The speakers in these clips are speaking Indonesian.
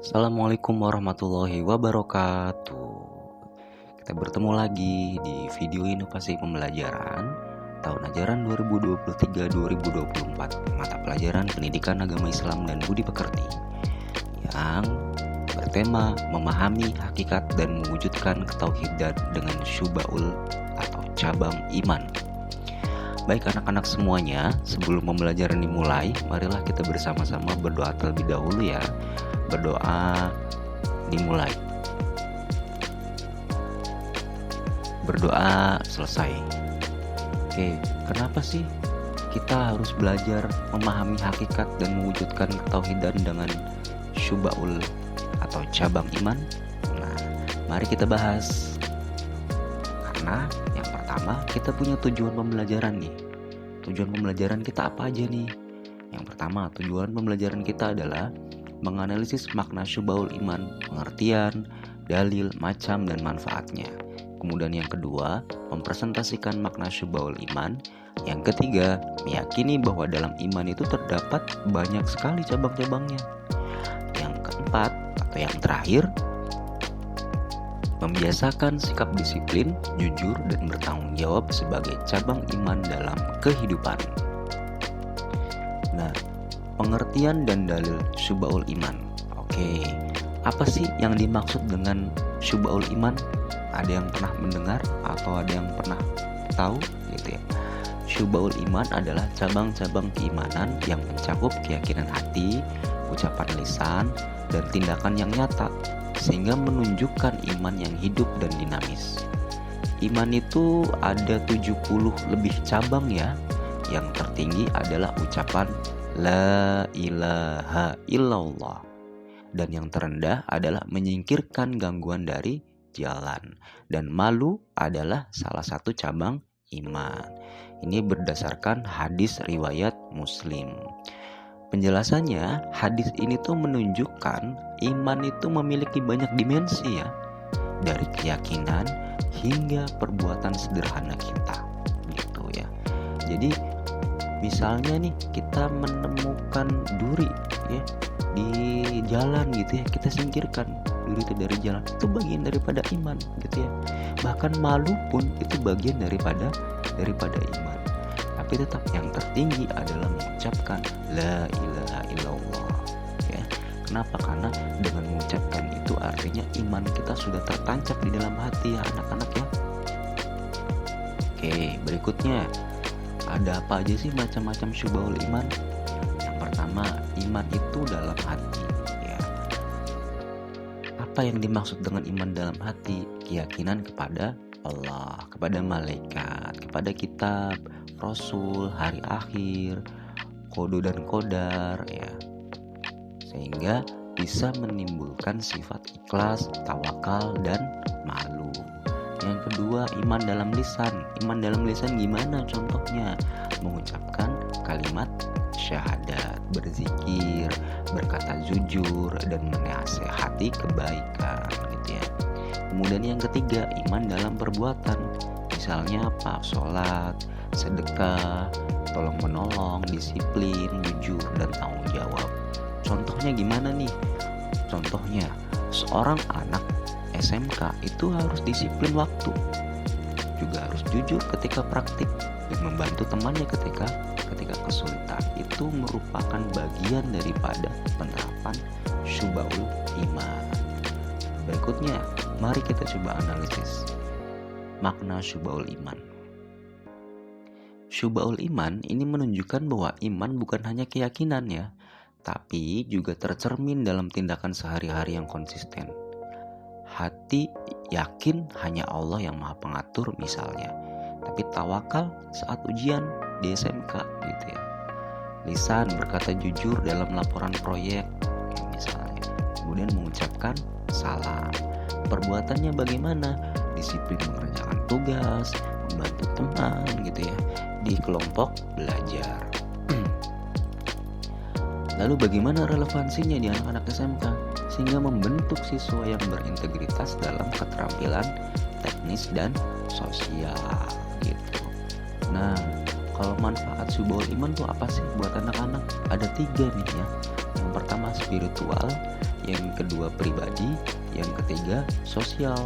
Assalamualaikum warahmatullahi wabarakatuh. Kita bertemu lagi di video inovasi pembelajaran tahun ajaran 2023-2024, mata pelajaran Pendidikan Agama Islam dan Budi Pekerti yang bertema memahami hakikat dan mewujudkan ketauhidan dengan syuba'ul atau cabang iman. Baik anak-anak semuanya, sebelum pembelajaran dimulai, marilah kita bersama-sama berdoa terlebih dahulu ya. Berdoa dimulai. Berdoa selesai. Oke, kenapa sih kita harus belajar memahami hakikat dan mewujudkan ketauhidan dengan syuba'ul atau cabang iman? Nah, mari kita bahas. Karena yang pertama, kita punya tujuan pembelajaran nih. Tujuan pembelajaran kita apa aja nih? Yang pertama, tujuan pembelajaran kita adalah menganalisis makna syuba'ul iman, pengertian, dalil, macam, dan manfaatnya. Kemudian yang kedua, mempresentasikan makna syuba'ul iman. Yang ketiga, meyakini bahwa dalam iman itu terdapat banyak sekali cabang-cabangnya. Yang keempat, atau yang terakhir, membiasakan sikap disiplin, jujur, dan bertanggung jawab sebagai cabang iman dalam kehidupan. Nah, pengertian dan dalil syuba'ul iman. Oke, apa sih yang dimaksud dengan syuba'ul iman? Ada yang pernah mendengar atau ada yang pernah tahu gitu ya? Syuba'ul iman adalah cabang-cabang keimanan yang mencakup keyakinan hati, ucapan lisan, dan tindakan yang nyata, sehingga menunjukkan iman yang hidup dan dinamis. Iman itu ada 70 lebih cabang ya. Yang tertinggi adalah ucapan La ilaha illallah. Dan yang terendah adalah menyingkirkan gangguan dari jalan. Dan malu adalah salah satu cabang iman. Ini berdasarkan hadis riwayat Muslim. Penjelasannya, hadis ini tuh menunjukkan iman itu memiliki banyak dimensi ya. Dari keyakinan hingga perbuatan sederhana kita. Gitu ya. Jadi misalnya nih kita menemukan duri ya di jalan gitu ya, kita singkirkan duri itu dari jalan, itu bagian daripada iman gitu ya. Bahkan malu pun itu bagian daripada iman. Tapi tetap yang tertinggi adalah mengucapkan la ilaha illallah ya. Kenapa? Karena dengan mengucapkan itu artinya iman kita sudah tertancap di dalam hati ya anak-anak ya. Oke, berikutnya ada apa aja sih macam-macam syuba'ul iman? Yang pertama, iman itu dalam hati ya. Apa yang dimaksud dengan iman dalam hati? Keyakinan kepada Allah, kepada malaikat, kepada kitab, rasul, hari akhir, qada dan qadar ya. Sehingga bisa menimbulkan sifat ikhlas, tawakal, dan malu. Yang kedua, iman dalam lisan. Iman dalam lisan gimana contohnya? Mengucapkan kalimat syahadat, berzikir, berkata jujur, dan menasehati kebaikan gitu ya. Kemudian yang ketiga, iman dalam perbuatan. Misalnya apa? Sholat, sedekah, tolong menolong, disiplin, jujur, dan tanggung jawab. Contohnya gimana nih? Contohnya, seorang anak SMK itu harus disiplin waktu, juga harus jujur ketika praktik, dan membantu temannya ketika kesulitan. Itu merupakan bagian daripada penerapan syuba'ul iman. Berikutnya, mari kita coba analisis makna syuba'ul iman. Syuba'ul iman ini menunjukkan bahwa iman bukan hanya keyakinan ya, tapi juga tercermin dalam tindakan sehari-hari yang konsisten. Hati yakin hanya Allah yang maha pengatur misalnya, tapi tawakal saat ujian di SMK gitu ya. Lisan berkata jujur dalam laporan proyek misalnya. Kemudian mengucapkan salam. Perbuatannya bagaimana? Disiplin mengerjakan tugas, membantu teman gitu ya, di kelompok belajar. Lalu bagaimana relevansinya di anak-anak SMK? Sehingga membentuk siswa yang berintegritas dalam keterampilan teknis dan sosial gitu. Nah, kalau manfaat syuba'ul iman tuh apa sih buat anak-anak? Ada 3 nih ya. Yang pertama spiritual, yang kedua pribadi, yang ketiga sosial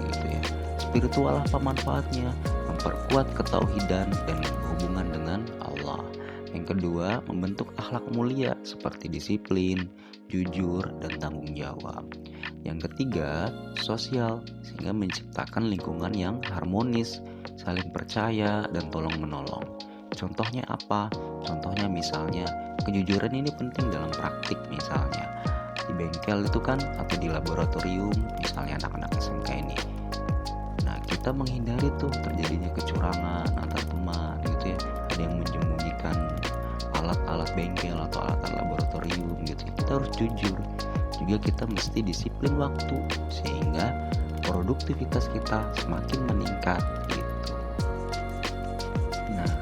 gitu ya. Spiritual apa manfaatnya? Memperkuat ketauhidan dan hubungan dengan Allah. Yang kedua, membentuk akhlak mulia seperti disiplin, jujur, dan tanggung jawab. Yang ketiga, sosial, sehingga menciptakan lingkungan yang harmonis, saling percaya, dan tolong-menolong. Contohnya apa? Contohnya misalnya, kejujuran ini penting dalam praktik misalnya. Di bengkel itu kan, atau di laboratorium, misalnya anak-anak SMK ini. Nah, kita menghindari tuh terjadinya kecurangan antar teman gitu ya. Ada yang menyembunyikan alat-alat bengkel atau alat-alat laboratorium gitu ya. Kita harus jujur. Juga kita mesti disiplin waktu sehingga produktivitas kita semakin meningkat gitu. Nah,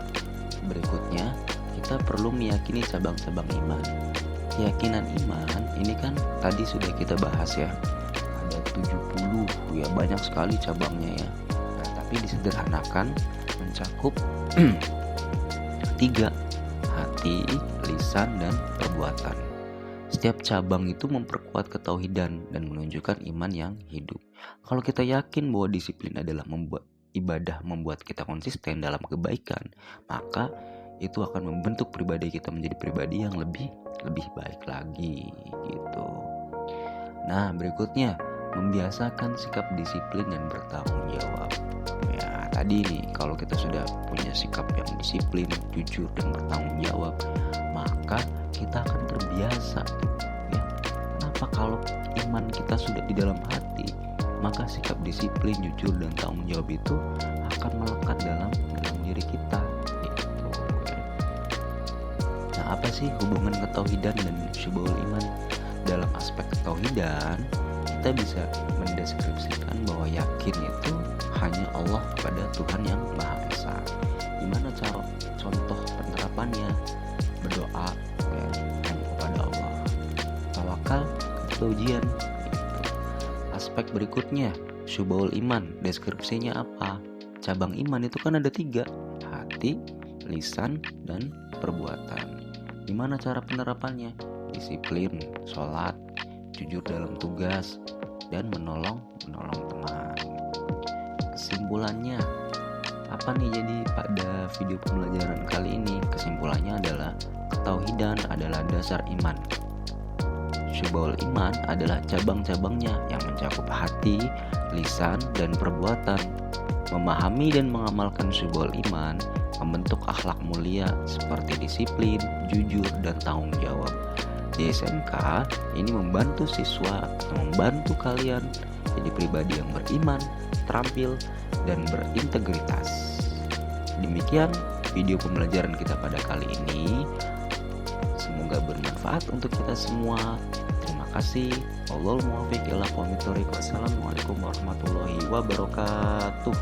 berikutnya kita perlu meyakini cabang-cabang iman. Keyakinan iman ini kan tadi sudah kita bahas ya. Ada 70 ya, banyak sekali cabangnya ya. Nah, tapi disederhanakan mencakup 3: hati, lisan, dan perbuatan. Setiap cabang itu memperkuat ketauhidan dan menunjukkan iman yang hidup. Kalau kita yakin bahwa disiplin adalah membuat ibadah, membuat kita konsisten dalam kebaikan, maka itu akan membentuk pribadi kita menjadi pribadi yang lebih baik lagi gitu. Nah, berikutnya membiasakan sikap disiplin dan bertanggung jawab. Ya, tadi nih kalau kita sudah punya sikap yang disiplin, jujur, dan bertanggung jawab, maka kita akan terbiasa ya. Kenapa? Kalau iman kita sudah di dalam hati, maka sikap disiplin, jujur, dan tanggung jawab itu akan melekat dalam diri kita gitu. Nah, apa sih hubungan ketauhidan dan syubhul iman? Dalam aspek ketauhidan, kita bisa mendeskripsikan bahwa yakin itu hanya Allah kepada Tuhan yang Maha Esa. Gimana cara contoh penerapannya? Berdoa ya, hanya kepada Allah. Tawakal ketika ujian gitu. Aspek berikutnya, syubhul iman, deskripsinya apa? Cabang iman itu kan ada 3: hati, lisan, dan perbuatan. Gimana cara penerapannya? Disiplin, sholat, jujur dalam tugas, dan menolong teman. Kesimpulannya apa nih jadi pada video pembelajaran kali ini? Kesimpulannya adalah ketauhidan adalah dasar iman. Syubhul iman adalah cabang-cabangnya yang mencakup hati, lisan, dan perbuatan. Memahami dan mengamalkan syubhul iman membentuk akhlak mulia seperti disiplin, jujur, dan tanggung jawab. Di SMK ini membantu siswa atau membantu kalian jadi pribadi yang beriman, terampil, dan berintegritas. Demikian video pembelajaran kita pada kali ini. Semoga bermanfaat untuk kita semua. Terima kasih. Wallahul muwaffiq ila aqwamit thoriq. Wassalamualaikum warahmatullahi wabarakatuh.